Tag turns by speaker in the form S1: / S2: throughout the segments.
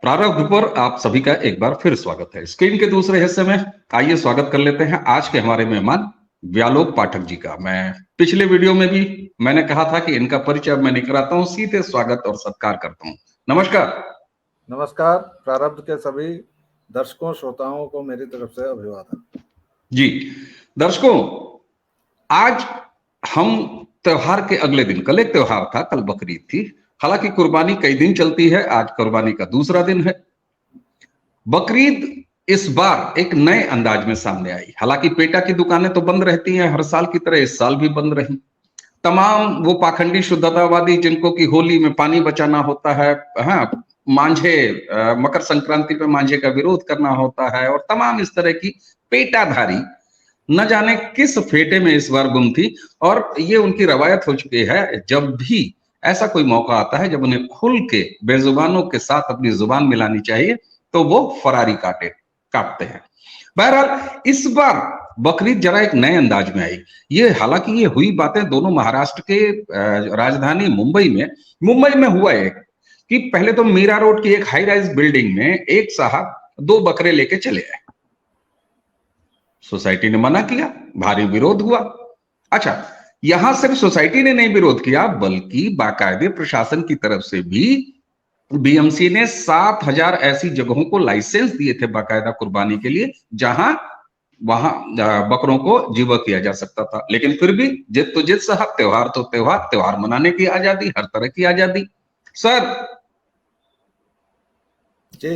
S1: प्रारंभ पर आप सभी का एक बार फिर स्वागत है। स्क्रीन के दूसरे हिस्से में आइए स्वागत कर लेते हैं आज के हमारे मेहमान व्यालोक पाठक जी का। मैं पिछले वीडियो में भी मैंने कहा था कि इनका परिचय मैं नहीं कराता हूं, सीधे स्वागत और सत्कार करता हूं। नमस्कार।
S2: नमस्कार। प्रारब्ध के सभी दर्शकों श्रोताओं को मेरी तरफ से अभिवादन।
S1: जी दर्शकों, आज हम त्योहार के अगले दिन, कल एक त्योहार था, कल बकरीद थी। हालांकि कुर्बानी कई दिन चलती है, आज कुर्बानी का दूसरा दिन है। बकरीद इस बार एक नए अंदाज में सामने आई। हालांकि पेटा की दुकानें तो बंद रहती हैं, हर साल की तरह इस साल भी बंद रही। तमाम वो पाखंडी शुद्धतावादी जिनको कि होली में पानी बचाना होता है, हाँ, मांझे, मकर संक्रांति पे मांझे का विरोध करना होता है, और तमाम इस तरह की पेटाधारी न जाने किस फेटे में इस बार गुम थी। और ये उनकी रवायत हो चुकी है, जब भी ऐसा कोई मौका आता है जब उन्हें खुल के बेजुबानों के साथ अपनी जुबान मिलानी चाहिए तो वो फरारी काटते हैं। बहरहाल इस बार बकरीद जरा एक नए अंदाज में आई। ये हालांकि ये हुई बातें दोनों महाराष्ट्र के राजधानी मुंबई में हुआ है कि पहले तो मीरा रोड की एक हाई राइज बिल्डिंग में एक साहब 2 बकरे लेके चले आए। सोसाइटी ने मना किया, भारी विरोध हुआ। अच्छा, यहां सिर्फ सोसाइटी ने नहीं विरोध किया बल्कि बाकायदे प्रशासन की तरफ से भी बीएमसी ने 7,000 ऐसी जगहों को लाइसेंस दिए थे बाकायदा कुर्बानी के लिए, जहां वहां बकरों को ज़िबह किया जा सकता था। लेकिन फिर भी जिद तो जिद साहब, त्योहार तो त्योहार मनाने की आजादी, हर तरह की आजादी। सर
S2: जी,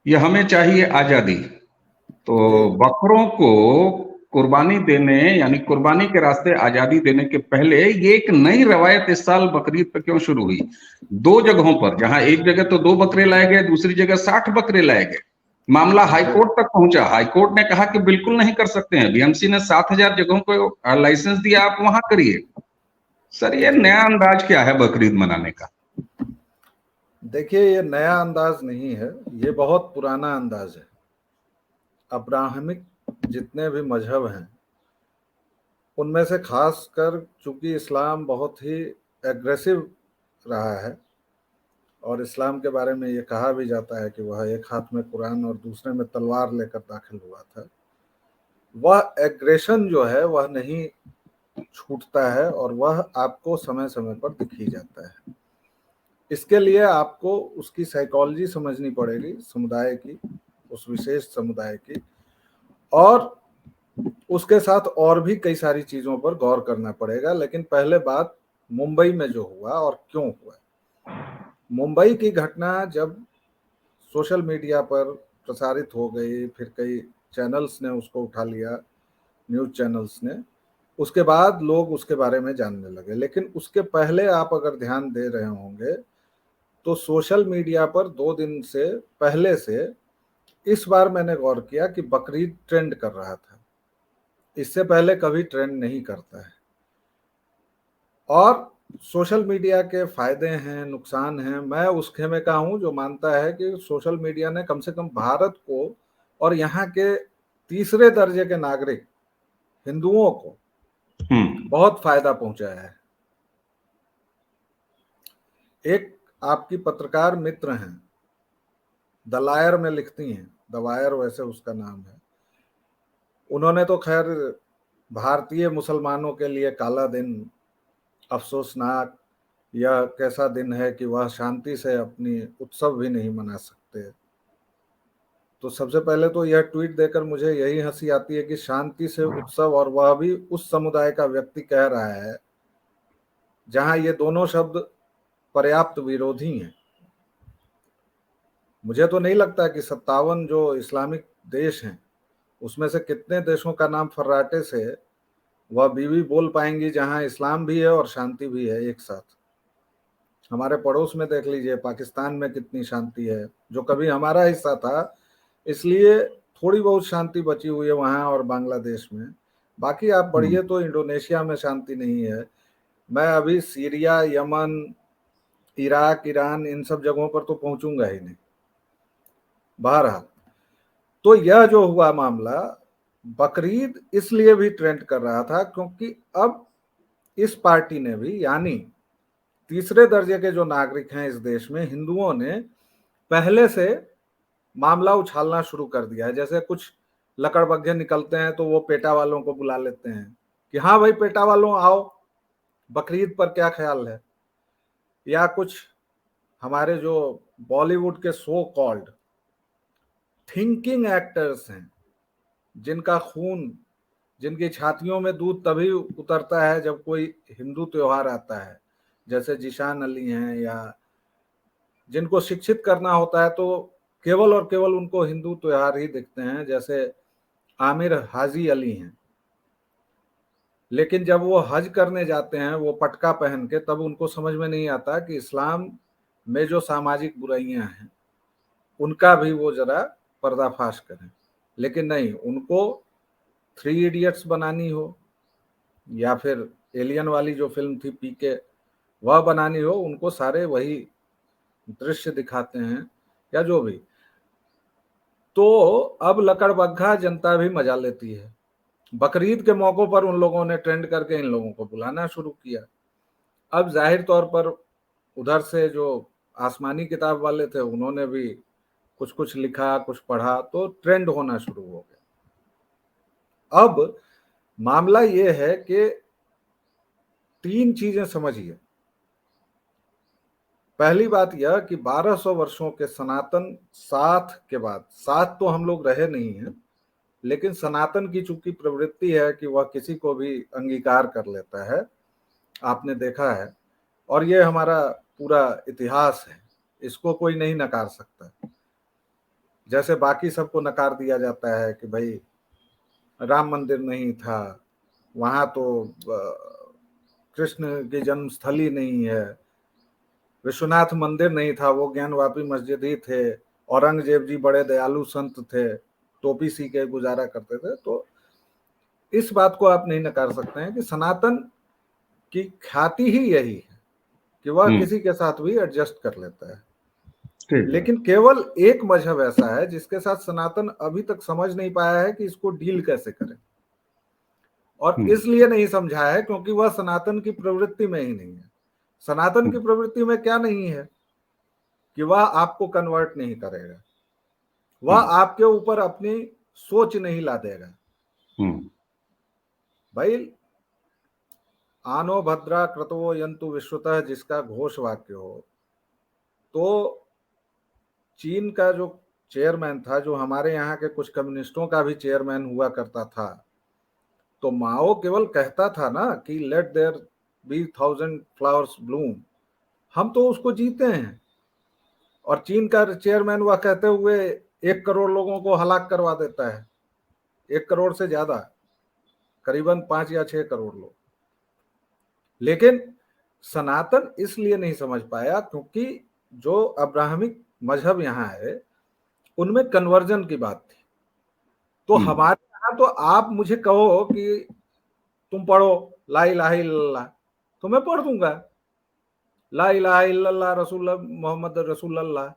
S1: ये हमें चाहिए आजादी। तो
S2: जी।
S1: बकरों को कुर्बानी देने यानी कुर्बानी के रास्ते आजादी देने के पहले ये एक नई रवायत इस साल बकरीद पर क्यों शुरू हुई? 2 जगहों पर, जहां एक जगह तो 2 बकरे लाए गए, दूसरी जगह 60 बकरे लाए गए। मामला हाईकोर्ट तक पहुंचा। हाईकोर्ट ने कहा कि बिल्कुल नहीं कर सकते हैं, बीएमसी ने 7,000 जगहों को लाइसेंस दिया, आप वहां करिए। सर ये नया अंदाज क्या है बकरीद मनाने का?
S2: देखिए, ये नया अंदाज नहीं है, ये बहुत पुराना अंदाज है। अब्राहमिक जितने भी मजहब हैं उनमें से खासकर चूंकि इस्लाम बहुत ही एग्रेसिव रहा है और इस्लाम के बारे में ये कहा भी जाता है कि वह एक हाथ में कुरान और दूसरे में तलवार लेकर दाखिल हुआ था, वह एग्रेशन जो है वह नहीं छूटता है और वह आपको समय समय पर दिख ही जाता है। इसके लिए आपको उसकी साइकोलॉजी समझनी पड़ेगी समुदाय की, उस विशेष समुदाय की, और उसके साथ और भी कई सारी चीज़ों पर गौर करना पड़ेगा। लेकिन पहले बात मुंबई में जो हुआ और क्यों हुआ। मुंबई की घटना जब सोशल मीडिया पर प्रसारित हो गई, फिर कई चैनल्स ने उसको उठा लिया, न्यूज़ चैनल्स ने, उसके बाद लोग उसके बारे में जानने लगे। लेकिन उसके पहले आप अगर ध्यान दे रहे होंगे तो सोशल मीडिया पर 2 दिन से पहले से इस बार मैंने गौर किया कि बकरीद ट्रेंड कर रहा था। इससे पहले कभी ट्रेंड नहीं करता है। और सोशल मीडिया के फायदे हैं, नुकसान हैं। मैं उस खेमे का हूं जो मानता है कि सोशल मीडिया ने कम से कम भारत को और यहाँ के तीसरे दर्जे के नागरिक हिंदुओं को बहुत फायदा पहुंचाया है। एक आपकी पत्रकार मित्र हैं, द लायर में लिखती हैं, द वायर वैसे उसका नाम है। उन्होंने तो खैर भारतीय मुसलमानों के लिए काला दिन, अफसोसनाक, यह कैसा दिन है कि वह शांति से अपनी उत्सव भी नहीं मना सकते। तो सबसे पहले तो यह ट्वीट देकर मुझे यही हंसी आती है कि शांति से उत्सव, और वह भी उस समुदाय का व्यक्ति कह रहा है जहां ये दोनों शब्द पर्याप्त विरोधी हैं। मुझे तो नहीं लगता कि 57 जो इस्लामिक देश हैं उसमें से कितने देशों का नाम फर्राटे से वह बीवी बोल पाएंगी जहां इस्लाम भी है और शांति भी है एक साथ। हमारे पड़ोस में देख लीजिए, पाकिस्तान में कितनी शांति है, जो कभी हमारा हिस्सा था, इसलिए थोड़ी बहुत शांति बची हुई है वहाँ और बांग्लादेश में। बाकी आप बढ़िए तो इंडोनेशिया में शांति नहीं है। मैं अभी सीरिया, यमन, इराक, ईरान, इन सब जगहों पर तो पहुंचूंगा ही नहीं। बहरहाल, तो यह जो हुआ मामला, बकरीद इसलिए भी ट्रेंड कर रहा था क्योंकि अब इस पार्टी ने भी, यानी तीसरे दर्जे के जो नागरिक हैं इस देश में, हिंदुओं ने पहले से मामला उछालना शुरू कर दिया है। जैसे कुछ लकड़बग्घे निकलते हैं तो वो पेटा वालों को बुला लेते हैं कि हाँ भाई पेटा वालों आओ, बकरीद पर क्या ख्याल है। या कुछ हमारे जो बॉलीवुड के सो कॉल्ड थिंकिंग एक्टर्स हैं, जिनका खून, जिनकी छातियों में दूध तभी उतरता है जब कोई हिंदू त्योहार आता है, जैसे जिशान अली हैं, या जिनको शिक्षित करना होता है तो केवल और केवल उनको हिंदू त्योहार ही दिखते हैं, जैसे आमिर हाजी अली हैं। लेकिन जब वो हज करने जाते हैं वो पटका पहन के, तब उनको समझ में नहीं आता कि इस्लाम में जो सामाजिक बुराइयां हैं उनका भी वो जरा पर्दाफाश करें। लेकिन नहीं, उनको 3 इडियट्स बनानी हो या फिर एलियन वाली जो फिल्म थी पीके वह बनानी हो, उनको सारे वही दृश्य दिखाते हैं या जो भी। तो अब लकड़बग्घा जनता भी मजा लेती है। बकरीद के मौकों पर उन लोगों ने ट्रेंड करके इन लोगों को बुलाना शुरू किया। अब जाहिर तौर पर उधर से जो आसमानी किताब वाले थे उन्होंने भी कुछ कुछ लिखा, कुछ पढ़ा, तो ट्रेंड होना शुरू हो गया। अब मामला ये है कि 3 चीजें समझिए। पहली बात यह कि 1200 वर्षों के सनातन साथ के बाद, साथ तो हम लोग रहे नहीं हैं, लेकिन सनातन की चूंकि प्रवृत्ति है कि वह किसी को भी अंगीकार कर लेता है, आपने देखा है, और ये हमारा पूरा इतिहास है, इसको कोई नहीं नकार सकता। जैसे बाकी सबको नकार दिया जाता है कि भाई राम मंदिर नहीं था, वहां तो कृष्ण की जन्मस्थली नहीं है, विश्वनाथ मंदिर नहीं था, वो ज्ञानवापी मस्जिद ही थे, औरंगजेब जी बड़े दयालु संत थे, टोपी सी के गुजारा करते थे। तो इस बात को आप नहीं नकार सकते हैं कि सनातन की ख्याति ही यही है कि वह किसी के साथ भी एडजस्ट कर लेता है। लेकिन केवल एक मजहब ऐसा है जिसके साथ सनातन अभी तक समझ नहीं पाया है कि इसको डील कैसे करें, और इसलिए नहीं समझा है क्योंकि वह सनातन की प्रवृत्ति में ही नहीं है। सनातन की प्रवृत्ति में क्या नहीं है कि वह आपको कन्वर्ट नहीं करेगा, वह आपके ऊपर अपनी सोच नहीं ला देगा। भाई आनो भद्रा क्रतवो यंतु विश्वतः जिसका घोष वाक्य हो, तो चीन का जो चेयरमैन था, जो हमारे यहाँ के कुछ कम्युनिस्टों का भी चेयरमैन हुआ करता था, तो माओ केवल कहता था ना कि let there be 1000 flowers bloom, हम तो उसको जीते हैं। और चीन का चेयरमैन वह कहते हुए 1 करोड़ लोगों को हलाक करवा देता है, 1 करोड़ से ज्यादा, करीबन 5 या 6 करोड़ लोग। लेकिन सनातन इसलिए नहीं समझ पाया क्योंकि जो अब्राहमिक मजहब यहाँ है उनमें कन्वर्जन की बात थी। तो हमारे यहाँ तो आप मुझे कहो कि तुम पढ़ो ला इलाहा इल्लल्लाह, तो मैं पढ़ दूंगा ला इलाहा इल्लल्लाह रसूल मोहम्मद रसूलुल्लाह,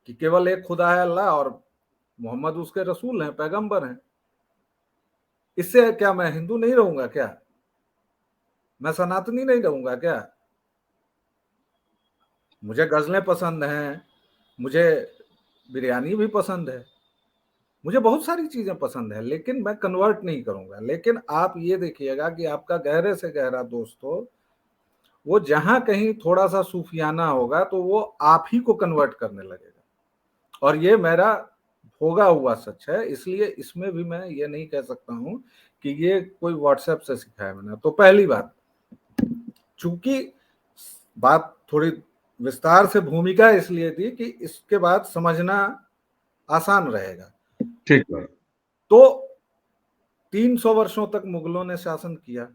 S2: कि केवल एक खुदा है अल्लाह और मोहम्मद उसके रसूल हैं, पैगंबर हैं। इससे क्या मैं हिंदू नहीं रहूंगा क्या? मैं सनातनी नहीं रहूंगा क्या? मुझे गजलें पसंद हैं, मुझे बिरयानी भी पसंद है, मुझे बहुत सारी चीजें पसंद है, लेकिन मैं कन्वर्ट नहीं करूंगा। लेकिन आप ये देखिएगा कि आपका गहरे से गहरा दोस्त हो, वो जहां कहीं थोड़ा सा सूफियाना होगा तो वो आप ही को कन्वर्ट करने लगेगा। और ये मेरा भोगा हुआ सच है, इसलिए इसमें भी मैं ये नहीं कह सकता हूं कि ये कोई व्हाट्सएप से सीखा है मैंने। तो पहली बात, चूंकि बात थोड़ी विस्तार से भूमिका इसलिए थी कि इसके बाद समझना आसान रहेगा।
S1: ठीक है।
S2: तो 300 वर्षों तक मुगलों ने शासन किया।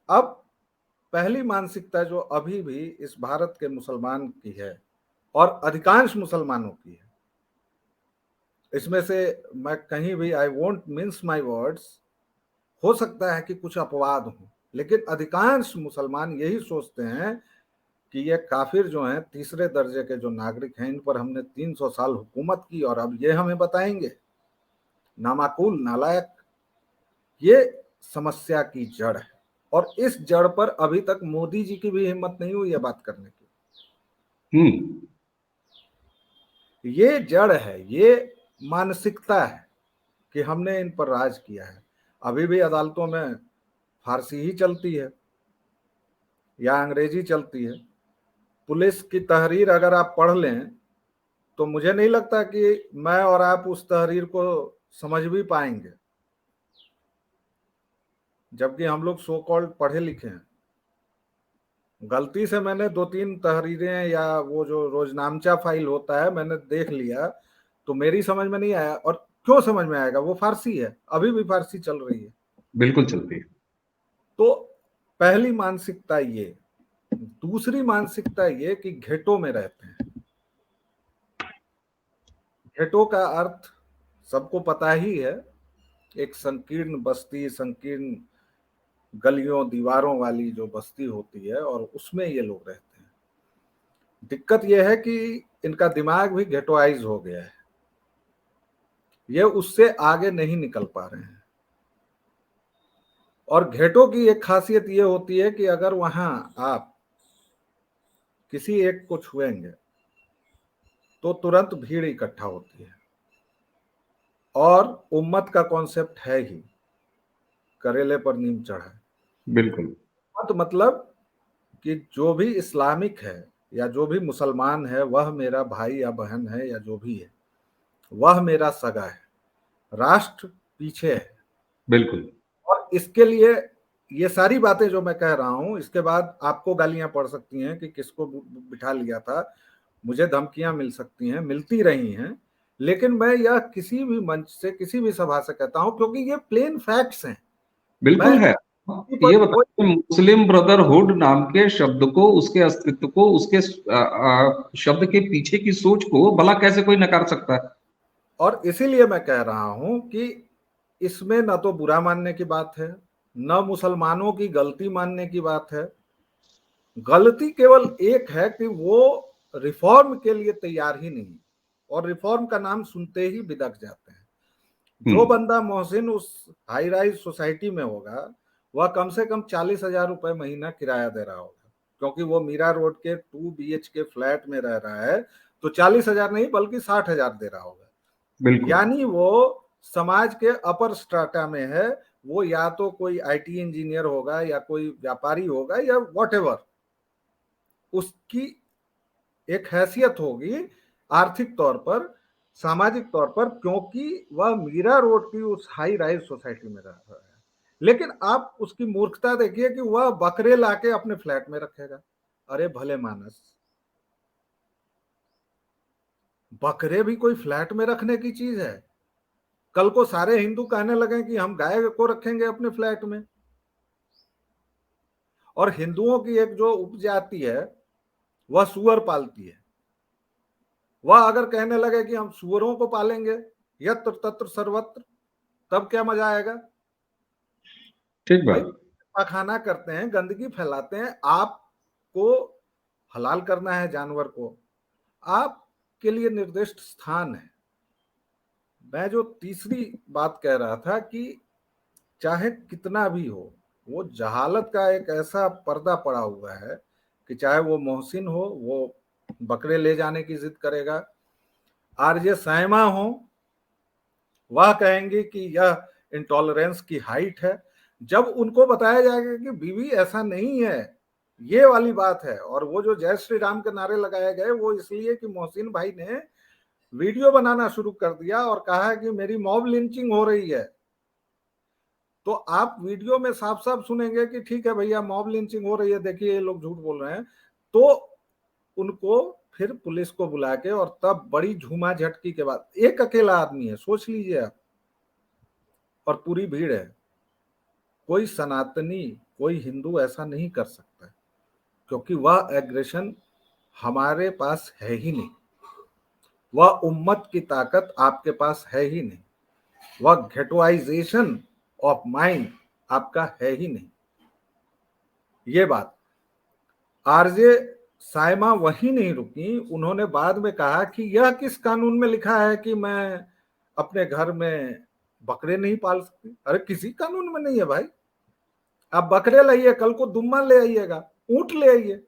S2: अब पहली मानसिकता जो अभी भी इस भारत के मुसलमान की है और अधिकांश मुसलमानों की है, इसमें से मैं कहीं भी, I won't mince my words, हो सकता है कि कुछ अपवाद हो, लेकिन अधिकांश मुसलमान यही सोचते हैं कि ये काफिर जो हैं, तीसरे दर्जे के जो नागरिक हैं, इन पर हमने 300 साल हुकूमत की और अब ये हमें बताएंगे, नामाकुल, नालायक। ये समस्या की जड़ है और इस जड़ पर अभी तक मोदी जी की भी हिम्मत नहीं हुई है बात करने की। ये जड़ है, ये मानसिकता है कि हमने इन पर राज किया है। अभी भी अदालतों में फारसी ही चलती है या अंग्रेजी चलती है। पुलिस की तहरीर अगर आप पढ़ लें तो मुझे नहीं लगता कि मैं और आप उस तहरीर को समझ भी पाएंगे, जबकि हम लोग सो कॉल्ड पढ़े लिखे हैं। गलती से मैंने 2-3 तहरीरें या वो जो रोजनामचा फाइल होता है मैंने देख लिया, तो मेरी समझ में नहीं आया। और क्यों समझ में आएगा, वो फारसी है, अभी भी फारसी चल रही है।
S1: बिल्कुल चलती है।
S2: तो पहली मानसिकता ये। दूसरी मानसिकता ये कि घेटों में रहते हैं। घेटों का अर्थ सबको पता ही है, एक संकीर्ण बस्ती, संकीर्ण गलियों दीवारों वाली जो बस्ती होती है, और उसमें ये लोग रहते हैं। दिक्कत यह है कि इनका दिमाग भी घेटोआइज हो गया है, ये उससे आगे नहीं निकल पा रहे हैं। और घेटों की एक खासियत ये होती है कि अगर वहां आप किसी एक को छुएंगे तो तुरंत भीड़ इकट्ठा होती है। और उम्मत का कॉन्सेप्ट है ही करेले पर नीम चढ़ा है।
S1: बिल्कुल।
S2: उम्मत मतलब कि जो भी इस्लामिक है या जो भी मुसलमान है वह मेरा भाई या बहन है, या जो भी है वह मेरा सगा है। राष्ट्र पीछे है।
S1: बिल्कुल।
S2: और इसके लिए ये सारी बातें जो मैं कह रहा हूं, इसके बाद आपको गालियां पड़ सकती हैं कि किसको बिठा लिया था, मुझे धमकियां मिल सकती हैं, मिलती रही हैं, लेकिन मैं यह किसी भी मंच से, किसी भी सभा से कहता हूं, क्योंकि ये प्लेन फैक्ट्स हैं। मैं
S1: बिल्कुल है। ये
S2: कोई
S1: बताइए, मुस्लिम ब्रदरहुड नाम के शब्द को, उसके अस्तित्व को, उसके शब्द के पीछे की सोच को भला कैसे कोई नकार सकता है?
S2: और इसीलिए मैं कह रहा हूं कि इसमें न तो बुरा मानने की बात है, न मुसलमानों की गलती मानने की बात है। गलती केवल एक है कि वो रिफॉर्म के लिए तैयार ही नहीं, और रिफॉर्म का नाम सुनते ही बिदक जाते हैं। जो बंदा मोहसिन उस हाई राइज सोसाइटी में होगा वह कम से कम 40,000 रुपए महीना किराया दे रहा होगा, क्योंकि वो मीरा रोड के 2 BHK फ्लैट में रह रहा है, तो 40,000 नहीं बल्कि 60,000 दे रहा होगा।
S1: बिल्कुल।
S2: यानी वो समाज के अपर स्ट्राटा में है। वो या तो कोई IT इंजीनियर होगा, या कोई व्यापारी होगा, या व्हाटएवर उसकी एक हैसियत होगी आर्थिक तौर पर, सामाजिक तौर पर, क्योंकि वह मीरा रोड की उस हाई राइज सोसाइटी में रह रहा है। लेकिन आप उसकी मूर्खता देखिए कि वह बकरे लाके अपने फ्लैट में रखेगा। अरे भले मानस, बकरे भी कोई फ्लैट में रखने की चीज है? कल को सारे हिंदू कहने लगे कि हम गाय को रखेंगे अपने फ्लैट में। और हिंदुओं की एक जो उपजाति है वह सुअर पालती है, वह अगर कहने लगे कि हम सुअरों को पालेंगे यत्र तत्र सर्वत्र, तब क्या मजा आएगा?
S1: ठीक
S2: भाई
S1: बात।
S2: पाखाना करते हैं, गंदगी फैलाते हैं, आपको हलाल करना है जानवर को, आपके लिए निर्दिष्ट स्थान है। मैं जो तीसरी बात कह रहा था कि चाहे कितना भी हो, वो जहालत का एक ऐसा पर्दा पड़ा हुआ है कि चाहे वो मोहसिन हो, वो बकरे ले जाने की जिद करेगा। RJ साइमा हो, वह कहेंगे कि यह इंटॉलरेंस की हाइट है। जब उनको बताया जाएगा कि बीवी ऐसा नहीं है, ये वाली बात है। और वो जो जय श्री राम के नारे लगाए गए वो इसलिए कि मोहसिन भाई ने वीडियो बनाना शुरू कर दिया और कहा कि मेरी मॉब लिंचिंग हो रही है। तो आप वीडियो में साफ साफ सुनेंगे कि ठीक है भैया मॉब लिंचिंग हो रही है, देखिए ये लोग झूठ बोल रहे हैं। तो उनको फिर पुलिस को बुला के, और तब बड़ी झूमा झटकी के बाद, एक अकेला आदमी है सोच लीजिए आप, और पूरी भीड़ है। कोई सनातनी, कोई हिंदू ऐसा नहीं कर सकता, क्योंकि वह एग्रेशन हमारे पास है ही नहीं, वह उम्मत की ताकत आपके पास है ही नहीं, वह घेटोआइजेशन ऑफ माइंड आपका है ही नहीं। ये बात RJ साइमा वही नहीं रुकी, उन्होंने बाद में कहा कि यह किस कानून में लिखा है कि मैं अपने घर में बकरे नहीं पाल सकती? अरे किसी कानून में नहीं है भाई। आप बकरे लाइए, कल को दुम्मा ले आइएगा, ऊंट ले आइए,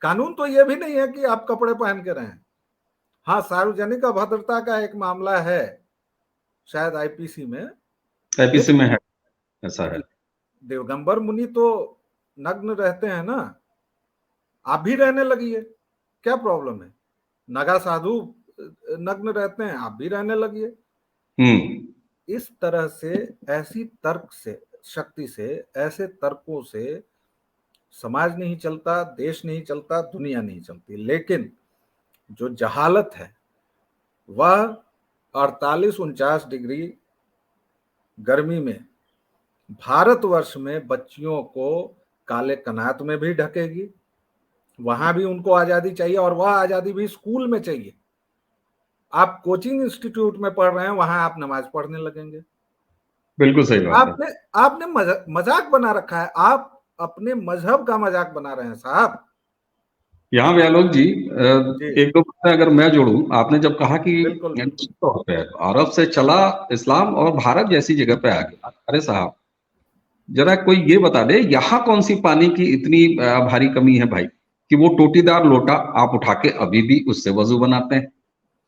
S2: कानून तो यह भी नहीं है कि आप कपड़े पहन के रहें। हाँ, सार्वजनिक अभद्रता का एक मामला है शायद आईपीसी में।
S1: आईपीसी में है, ऐसा है।
S2: दिगंबर मुनि तो नग्न रहते हैं ना, आप भी रहने लगिए, क्या प्रॉब्लम है? नगा साधु नग्न रहते हैं, आप भी रहने लगिए।
S1: हम्म।
S2: इस तरह से, ऐसी तर्क से, शक्ति से, ऐसे तर्कों से समाज नहीं चलता, देश नहीं चलता, दुनिया नहीं चलती। लेकिन जो जहालत है वह 48-49 डिग्री गर्मी में भारतवर्ष में बच्चियों को काले कनात में भी ढकेगी। वहां भी उनको आजादी चाहिए, और वह आजादी भी स्कूल में चाहिए। आप कोचिंग इंस्टीट्यूट में पढ़ रहे हैं, वहां आप नमाज पढ़ने लगेंगे।
S1: बिल्कुल सही बात है।
S2: आपने आपने मजाक बना रखा है, आप अपने मजहब का मजाक बना रहे हैं साहब।
S1: यहाँ भी आलोक जी,
S2: जी,
S1: एक दो बातें अगर मैं जोड़ूं, आपने जब कहा कि
S2: बिल्कुल बिल्कुल।
S1: तौर पे अरब से चला इस्लाम और भारत जैसी जगह पे आ गया, अरे साहब जरा कोई ये बता दे यहाँ कौन सी पानी की इतनी भारी कमी है भाई, कि वो टोटीदार लोटा आप उठा के अभी भी उससे वजू बनाते हैं?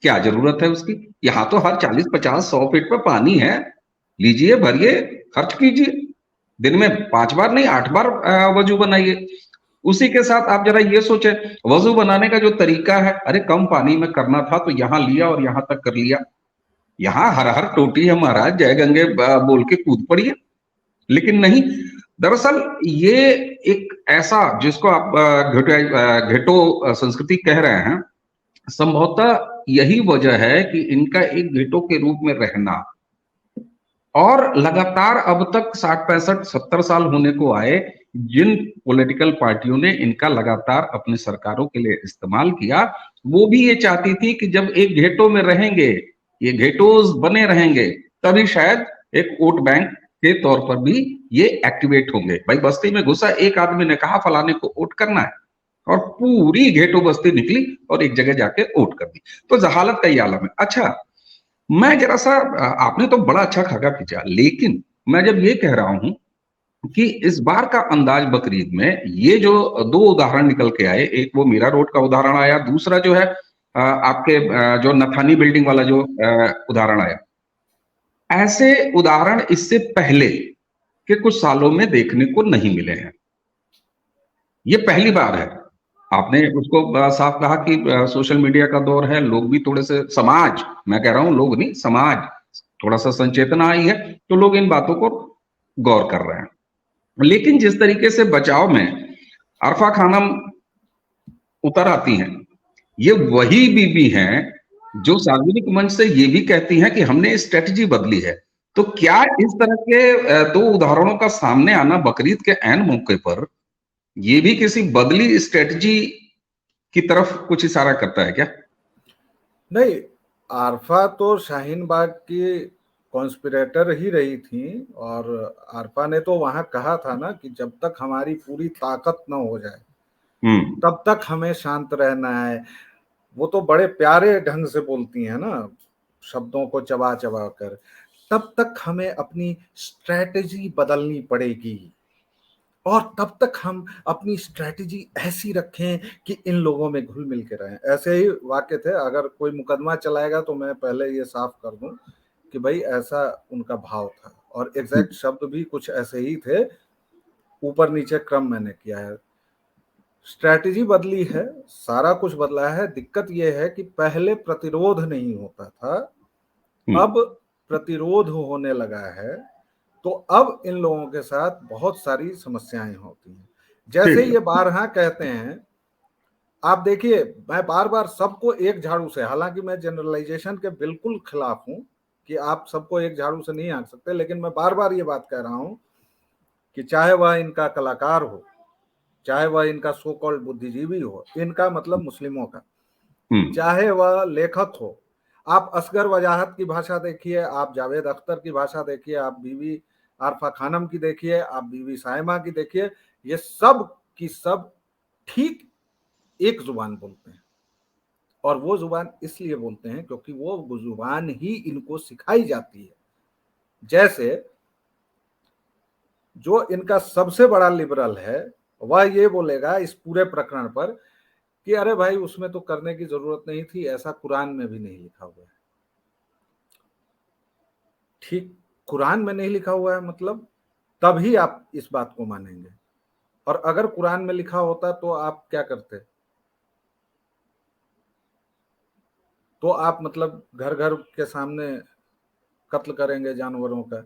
S1: क्या जरूरत है उसकी? यहाँ तो हर 40 50 100 फीट पे पानी है, लीजिए भरिए, खर्च कीजिए, दिन में 5 बार नहीं 8 बार वजू बनाइए। उसी के साथ आप जरा ये सोचे, वजू बनाने का जो तरीका है, अरे कम पानी में करना था तो यहाँ लिया और यहाँ तक कर लिया। यहाँ हर हर टोटी है महाराज, जय गंगे बोल के कूद पड़िए। लेकिन नहीं, दरअसल ये एक ऐसा जिसको आप घेटो संस्कृति कह रहे हैं, संभवतः यही वजह है कि इनका एक घेटो के रूप में रहना, और लगातार अब तक 60 65 70 साल होने को आए, जिन पॉलिटिकल पार्टियों ने इनका लगातार अपने सरकारों के लिए इस्तेमाल किया, वो भी ये चाहती थी कि जब एक घेटो में रहेंगे, ये घेटोज बने रहेंगे, तभी शायद एक वोट बैंक के तौर पर भी ये एक्टिवेट होंगे। भाई बस्ती में घुसा, एक आदमी ने कहा फलाने को वोट करना है, और पूरी घेटो बस्ती निकली और एक जगह जाके वोट कर दी। तो जहालत का ये आलम है। अच्छा, मैं जरा सा, आपने तो बड़ा अच्छा खाका खींचा, लेकिन मैं जब ये कह रहा हूं कि इस बार का अंदाज बकरीद में ये जो दो उदाहरण निकल के आए, एक वो मीरा रोड का उदाहरण आया, दूसरा जो है आपके जो नथानी बिल्डिंग वाला जो उदाहरण आया, ऐसे उदाहरण इससे पहले के कुछ सालों में देखने को नहीं मिले हैं। ये पहली बार है। आपने उसको साफ कहा कि सोशल मीडिया का दौर है, लोग भी थोड़े से, समाज, मैं कह रहा हूं लोग नहीं, समाज थोड़ा सा संचेतना आई है, तो लोग इन बातों को गौर कर रहे हैं। लेकिन जिस तरीके से बचाव में अरफा खानम उतर आती हैं, ये वही बीबी हैं जो सार्वजनिक मंच से ये भी कहती हैं कि हमने स्ट्रेटजी बदली है। तो क्या इस तरह के दो उदाहरणों का सामने आना बकरीद के ऐन मौके पर, ये भी किसी बदली स्ट्रेटजी की तरफ कुछ इशारा करता है क्या?
S2: नहीं, आरफा तो शाहीन बाग की कॉन्स्पिरेटर ही रही थी। और आरफा ने तो वहां कहा था ना कि जब तक हमारी पूरी ताकत न हो जाए
S1: हम्म।
S2: तब तक हमें शांत रहना है। वो तो बड़े प्यारे ढंग से बोलती हैं ना, शब्दों को चबा चबा कर। तब तक हमें अपनी स्ट्रेटेजी बदलनी पड़ेगी, और तब तक हम अपनी स्ट्रेटेजी ऐसी रखें कि इन लोगों में घुल मिल के रहें। ऐसे ही वाक्य थे। अगर कोई मुकदमा चलाएगा तो मैं पहले ये साफ कर दूं कि भाई ऐसा उनका भाव था, और एग्जैक्ट शब्द भी कुछ ऐसे ही थे। ऊपर नीचे क्रम मैंने किया है। स्ट्रैटेजी बदली है, सारा कुछ बदला है। दिक्कत यह है कि पहले प्रतिरोध नहीं होता था,
S1: हम्म।
S2: अब प्रतिरोध होने लगा है। तो अब इन लोगों के साथ बहुत सारी समस्याएं होती हैं। जैसे
S1: ठीक है।
S2: ये बारहा कहते हैं, आप देखिए, मैं बार बार सबको एक झाड़ू से, हालांकि मैं जनरलाइजेशन के बिल्कुल खिलाफ हूं कि आप सबको एक झाड़ू से नहीं आंक सकते, लेकिन मैं बार बार ये बात कह रहा हूं कि चाहे वह इनका कलाकार हो, चाहे वह इनका सो कॉल्ड बुद्धिजीवी हो, इनका मतलब मुस्लिमों का,
S1: हम्म।
S2: चाहे वह लेखक हो, आप असगर वजाहत की भाषा देखिए, आप जावेद अख्तर की भाषा देखिए, आप बीवी आरफा खानम की देखिए, आप बीवी साइमा की देखिए, ये सब की सब ठीक एक जुबान बोलते हैं। और वो जुबान इसलिए बोलते हैं क्योंकि वो जुबान ही इनको सिखाई जाती है। जैसे जो इनका सबसे बड़ा लिबरल है, वह ये बोलेगा इस पूरे प्रकरण पर कि अरे भाई उसमें तो करने की जरूरत नहीं थी, ऐसा कुरान में भी नहीं लिखा हुआ है। ठीक, कुरान में नहीं लिखा हुआ है मतलब तभी आप इस बात को मानेंगे, और अगर कुरान में लिखा होता तो आप क्या करते? तो आप मतलब घर घर के सामने कत्ल करेंगे जानवरों का।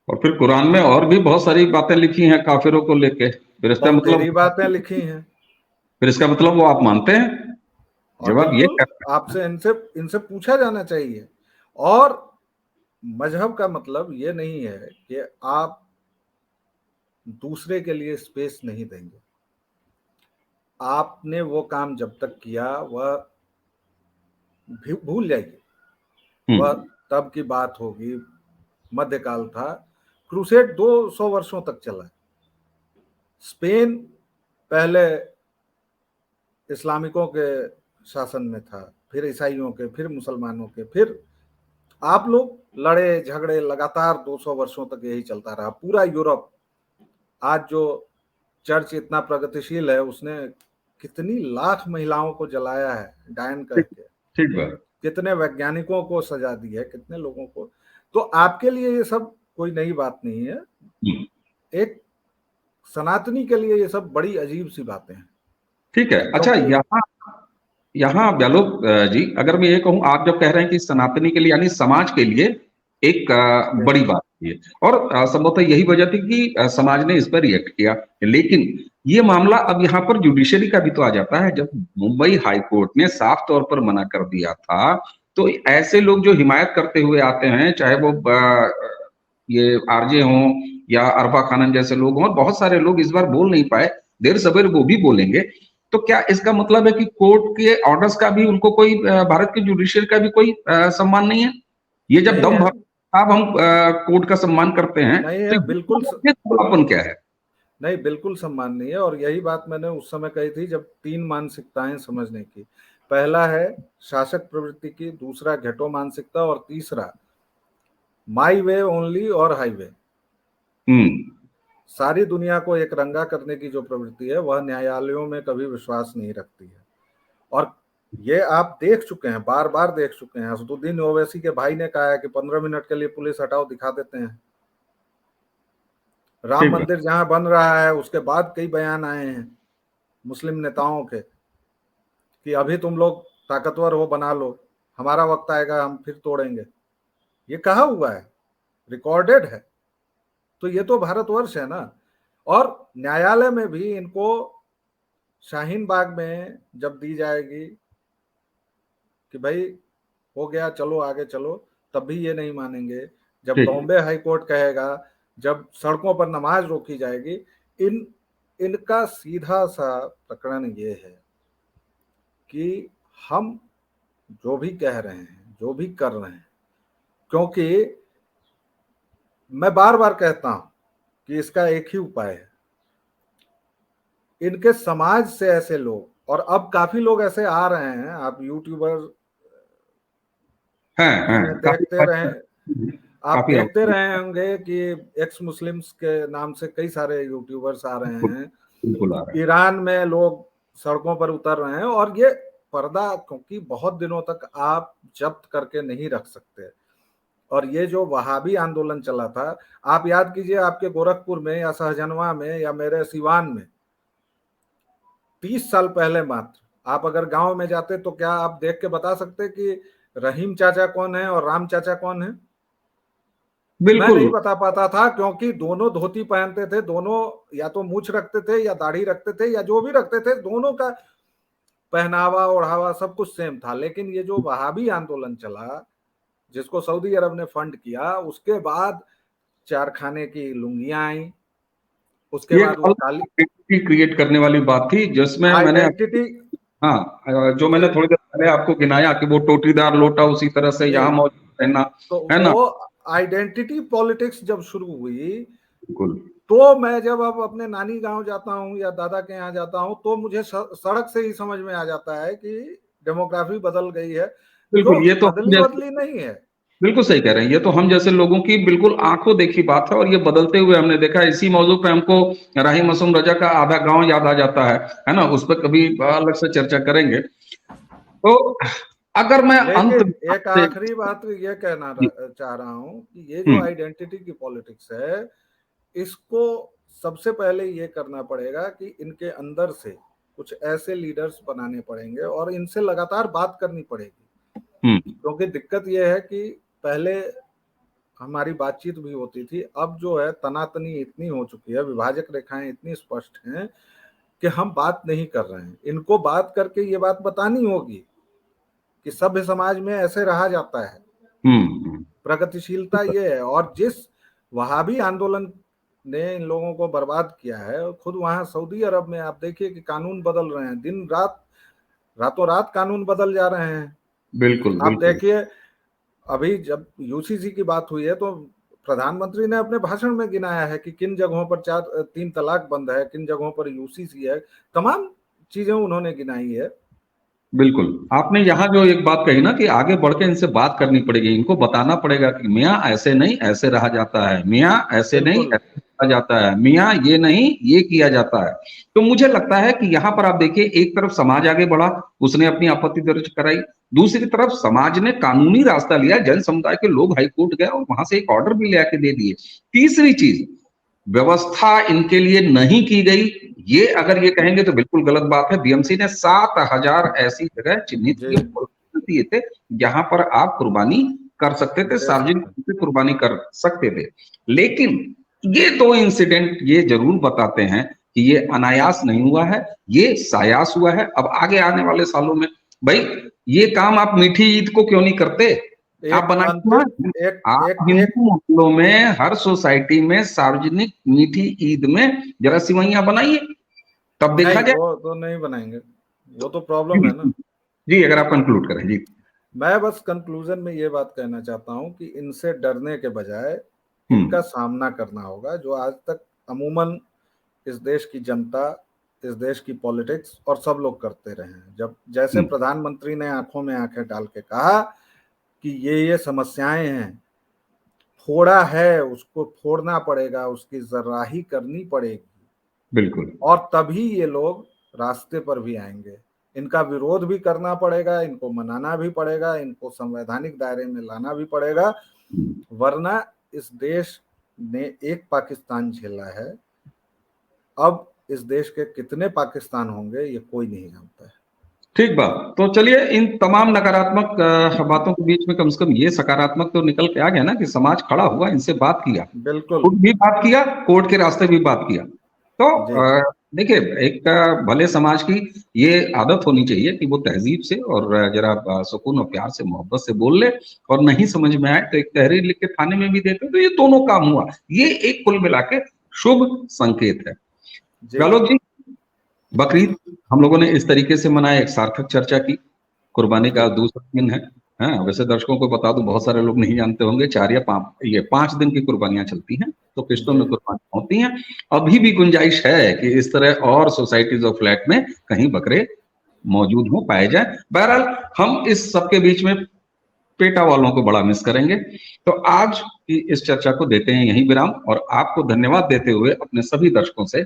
S1: और फिर कुरान में और भी बहुत सारी बातें लिखी हैं काफिरों को लेके, फिर इसका
S2: बहुतेरी
S1: मतलब,
S2: बातें लिखी हैं।
S1: फिर इसका मतलब वो आप मानते हैं?
S2: और
S1: जवाब ये
S2: बिल्कुल
S1: है।
S2: आपसे इनसे इनसे पूछा जाना चाहिए। और मजहब का मतलब ये नहीं है कि आप दूसरे के लिए स्पेस नहीं देंगे। आपने वो काम जब तक किया वह भूल जाइए, वह
S1: हम्म।
S2: तब की बात होगी, मध्यकाल था। क्रूसेड 200 वर्षों तक चला। स्पेन पहले इस्लामिकों के शासन में था, फिर ईसाइयों के, फिर मुसलमानों के, फिर आप लोग लड़े झगड़े लगातार 200 वर्षों तक यही चलता रहा। पूरा यूरोप आज जो चर्च इतना प्रगतिशील है, उसने कितनी लाख महिलाओं को जलाया है डायन कह
S1: ठीक,
S2: के,
S1: ठीक बात।
S2: कितने वैज्ञानिकों को सजा दी है, कितने लोगों को। तो आपके लिए ये सब कोई नई बात नहीं है।
S1: हम्म,
S2: एक सनातनी के लिए ये सब बड़ी अजीब सी बातें हैं।
S1: ठीक है। अच्छा,
S2: क्योंकि
S1: यहाँ यहाँ ब्यालोक जी, अगर मैं ये कहूँ, आप जब कह रहे हैं कि सनातनी के लिए यानी समाज के लिए एक बड़ी बात है, और संभवतः यही वजह थी कि समाज ने इस पर रिएक्ट किया। लेकिन ये मामला अब यहाँ पर जुडिशरी का भी तो आ जाता है। जब मुंबई हाई कोर्ट ने साफ तौर पर मना कर दिया था, तो ऐसे लोग जो हिमायत करते हुए आते हैं, चाहे वो ये आरजे हों या अरबा खानन जैसे लोग हों, और बहुत सारे लोग इस बार बोल नहीं पाए, देर सवेर वो भी बोलेंगे। तो क्या इसका मतलब है कि कोर्ट के ऑर्डर्स का भी उनको कोई, भारत के जुडिशियल का भी कोई सम्मान नहीं है? ये जब
S2: नहीं
S1: दम
S2: है,
S1: भर अब हम कोर्ट का सम्मान करते हैं,
S2: नहीं
S1: तो
S2: है, बिल्कुल
S1: ये खुलापन क्या है?
S2: नहीं, बिल्कुल सम्मान नहीं है। और यही बात मैंने उस समय कही थी जब तीन मानसिकताएं समझने की। पहला है शासक प्रवृत्ति की, दूसरा घेटो मानसिकता, और तीसरा माई वे ओनली और हाईवे।
S1: हम्म।
S2: सारी दुनिया को एक रंगा करने की जो प्रवृत्ति है वह न्यायालयों में कभी विश्वास नहीं रखती है। और ये आप देख चुके हैं, बार बार देख चुके हैं। असदुद्दीन ओवैसी के भाई ने कहा है कि 15 मिनट के लिए पुलिस हटाओ, दिखा देते हैं। राम
S1: ठीक है।
S2: मंदिर जहां बन रहा है उसके बाद कई बयान आए हैं मुस्लिम नेताओं के कि अभी तुम लोग ताकतवर हो, बना लो, हमारा वक्त आएगा हम फिर तोड़ेंगे। ये कहा हुआ है, रिकॉर्डेड है। तो ये तो भारतवर्ष है ना। और न्यायालय में भी इनको शाहीन बाग में जब दी जाएगी कि भाई हो गया, चलो आगे चलो, तब भी ये नहीं मानेंगे। जब
S1: ठीक है।
S2: बॉम्बे हाई कोर्ट कहेगा, जब सड़कों पर नमाज रोकी जाएगी, इन इनका सीधा सा प्रकरण ये है कि हम जो भी कह रहे हैं, जो भी कर रहे हैं, क्योंकि मैं बार बार कहता हूं कि इसका एक ही उपाय है। इनके समाज से ऐसे लोग, और अब काफी लोग ऐसे आ रहे हैं, आप यूट्यूबर
S1: हाँ हाँ,
S2: में
S1: काफी
S2: देखते रहे, आप
S1: काफी
S2: देखते रहे होंगे कि एक्स मुस्लिम्स के नाम से कई सारे यूट्यूबर्स आ रहे
S1: बिल्कुल,
S2: हैं।
S1: बिल्कुल आ रहा है।
S2: ईरान में लोग सड़कों पर उतर रहे हैं। और ये पर्दा क्योंकि बहुत दिनों तक आप जब्त करके नहीं रख सकते। और ये जो वहाबी आंदोलन चला था, आप याद कीजिए, आपके गोरखपुर में या सहजनवा में या मेरे सिवान में 30 साल पहले मात्र, आप अगर गांव में जाते तो क्या आप देख के बता सकते कि रहीम चाचा कौन है और राम चाचा कौन है? मैं
S1: बिल्कुल।
S2: नहीं बता पाता था, क्योंकि दोनों धोती पहनते थे, दोनों या तो मूछ रखते थे या दाढ़ी रखते थे या जो भी रखते थे, दोनों का पहनावा ओढ़ावा सब कुछ सेम था। लेकिन ये जो वहाबी आंदोलन चला, जिसको सऊदी अरब ने फंड किया, उसके बाद चारखाने की लुंगियां आई, उसके
S1: ये
S2: बाद
S1: एक
S2: वो काली
S1: आइडेंटिटी क्रिएट करने वाली बात थी, जिसमें मैंने,
S2: आइडेंटिटी।
S1: हाँ, जो मैंने थोड़ी देर पहले आपको गिनाया कि वो टोटीदार लोटा उसी तरह से
S2: नहीं,
S1: यहाँ मौजूद रहना,
S2: तो
S1: है ना?
S2: वो आइडेंटिटी पॉलिटिक्स जब शुरू हुई,
S1: बिल्कुल।
S2: तो मैं जब अब अपने नानी गांव जाता हूँ या दादा के यहाँ जाता हूँ, तो मुझे सड़क से ही समझ में आ जाता है कि डेमोग्राफी बदल गई है। क्यों?
S1: बिल्कुल, ये तो हम
S2: बदली
S1: जैसे,
S2: बदली नहीं है।
S1: बिल्कुल सही कह रहे हैं। ये तो हम जैसे लोगों की बिल्कुल आंखों देखी बात है, और ये बदलते हुए हमने देखा। इसी मौजू पे हमको राही मासूम रजा का आधा गांव याद आ जाता है ना। उस पर कभी अलग से चर्चा करेंगे। तो अगर मैं अंत
S2: लेकिन
S1: में
S2: एक
S1: आपसे,
S2: आखिरी बात ये कहना
S1: जी,
S2: चाह रहा हूं कि ये जो
S1: हम्म,
S2: आइडेंटिटी की पॉलिटिक्स है, इसको सबसे पहले ये करना पड़ेगा कि इनके अंदर से कुछ ऐसे लीडर्स बनाने पड़ेंगे और इनसे लगातार बात करनी पड़ेगी। क्योंकि दिक्कत ये है कि पहले हमारी बातचीत भी होती थी, अब जो है तनातनी इतनी हो चुकी है, विभाजक रेखाएं इतनी स्पष्ट हैं कि हम बात नहीं कर रहे हैं। इनको बात करके ये बात बतानी होगी कि सभ्य समाज में ऐसे रहा जाता है, प्रगतिशीलता ये है। और जिस वहाबी आंदोलन ने इन लोगों को बर्बाद किया है, खुद वहां सऊदी अरब में आप देखिए कि कानून बदल रहे हैं, दिन रात, रातों रात कानून बदल जा रहे हैं।
S1: बिल्कुल
S2: आप
S1: बिल्कुल।
S2: देखिए, अभी जब यूसीसी की बात हुई है तो प्रधानमंत्री ने अपने भाषण में गिनाया है कि किन जगहों पर 3 तलाक बंद है, किन जगहों पर यूसीसी है, तमाम चीजें उन्होंने गिनाई है।
S1: बिल्कुल, आपने यहाँ जो एक बात कही ना कि आगे बढ़ के इनसे बात करनी पड़ेगी, इनको बताना पड़ेगा कि मियाँ ऐसे नहीं ऐसे रहा जाता है, मियाँ ऐसे नहीं
S2: बिल्कुल।
S1: ऐसे रहा जाता है, मियाँ ये नहीं ये किया जाता है। तो मुझे लगता है कि यहाँ पर आप देखिए, एक तरफ समाज आगे बढ़ा, उसने अपनी आपत्ति दर्ज कराई, दूसरी तरफ समाज ने कानूनी रास्ता लिया, जन समुदाय के लोग हाईकोर्ट गए और वहां से एक ऑर्डर भी लेके दे दिए। तीसरी चीज, व्यवस्था इनके लिए नहीं की गई, ये अगर ये कहेंगे तो बिल्कुल गलत बात है। बीएमसी ने 7,000 ऐसी जगह चिन्हित
S2: जी,
S1: दिए थे जहां पर आप कुर्बानी कर सकते थे,
S2: दे
S1: सार्वजनिक
S2: सकते हैं।
S1: रूप से कुर्बानी कर सकते थे। लेकिन ये दो इंसिडेंट ये जरूर बताते हैं कि ये अनायास नहीं हुआ है, ये सायास हुआ है। अब आगे आने वाले सालों में भाई, ये काम आप मीठी ईद को क्यों नहीं करते? आप
S2: एक
S1: बनाइए ना,
S2: अंतिम एक
S1: आप
S2: एक एक
S1: हिंदू मोहल्लों में हर सोसाइटी में सार्वजनिक मीठी ईद में जरा सिवैयां बनाइए, तब देखा
S2: नहीं,
S1: जाए।
S2: वो तो नहीं बनाएंगे, वो तो प्रॉब्लम है ना।
S1: जी, अगर आप कंक्लूड करें जी।
S2: मैं बस कंक्लूजन में ये बात कहना चाहता हूं कि इनसे डरने के बजाय
S1: हम्म
S2: इनका सामना करना होगा, जो आज तक अमूमन इस देश की जनता, इस देश की पॉलिटिक्स और सब लोग करते रहे हैं। जब जैसे
S1: हम्म
S2: प्रधानमंत्री ने आंखों में आंखें डाल के कहा कि ये समस्याएं हैं, फोड़ा है, उसको फोड़ना पड़ेगा, उसकी जर्राही करनी पड़ेगी,
S1: बिल्कुल
S2: और तभी ये लोग रास्ते पर भी आएंगे। इनका विरोध भी करना पड़ेगा, इनको मनाना भी पड़ेगा, इनको संवैधानिक दायरे में लाना भी पड़ेगा, वरना इस देश ने एक पाकिस्तान झेला है, अब इस देश के कितने पाकिस्तान होंगे ये कोई नहीं जानता है।
S1: ठीक बात। तो चलिए, इन तमाम नकारात्मक बातों के बीच में कम से कम ये सकारात्मक तो निकल के आ गया ना कि समाज खड़ा हुआ, इनसे बात किया,
S2: बिल्कुल।
S1: खुद भी बात किया, कोर्ट के रास्ते भी बात किया। तो
S2: जी।
S1: देखिए, एक भले समाज की ये आदत होनी चाहिए कि वो तहजीब से और जरा सुकून और प्यार से मोहब्बत से बोल ले, और नहीं समझ में आए तो एक तहरीर लिख के थाने में भी देते, तो ये दोनों काम हुआ। ये एक कुल मिला के शुभ संकेत है।
S2: जी।
S1: गहलोत जी, बकरीद हम लोगों ने इस तरीके से मनाया, एक सार्थक चर्चा की। कुर्बानी का
S2: जी।
S1: दूसरा दिन है। हाँ, वैसे दर्शकों को बता दूं, बहुत सारे लोग नहीं जानते होंगे, 4 या 5 दिन की कुर्बानियां चलती हैं, तो किस्तों
S2: जी।
S1: में कुर्बानी होती हैं। अभी भी गुंजाइश है कि इस तरह और सोसाइटीज और फ्लैट में कहीं बकरे मौजूद हो, पाए जाए। बहरहाल, हम इस सबके बीच में पेटा वालों को बड़ा मिस करेंगे। तो आज की इस चर्चा को देते हैं यहीं विराम, और आपको धन्यवाद देते हुए अपने सभी दर्शकों से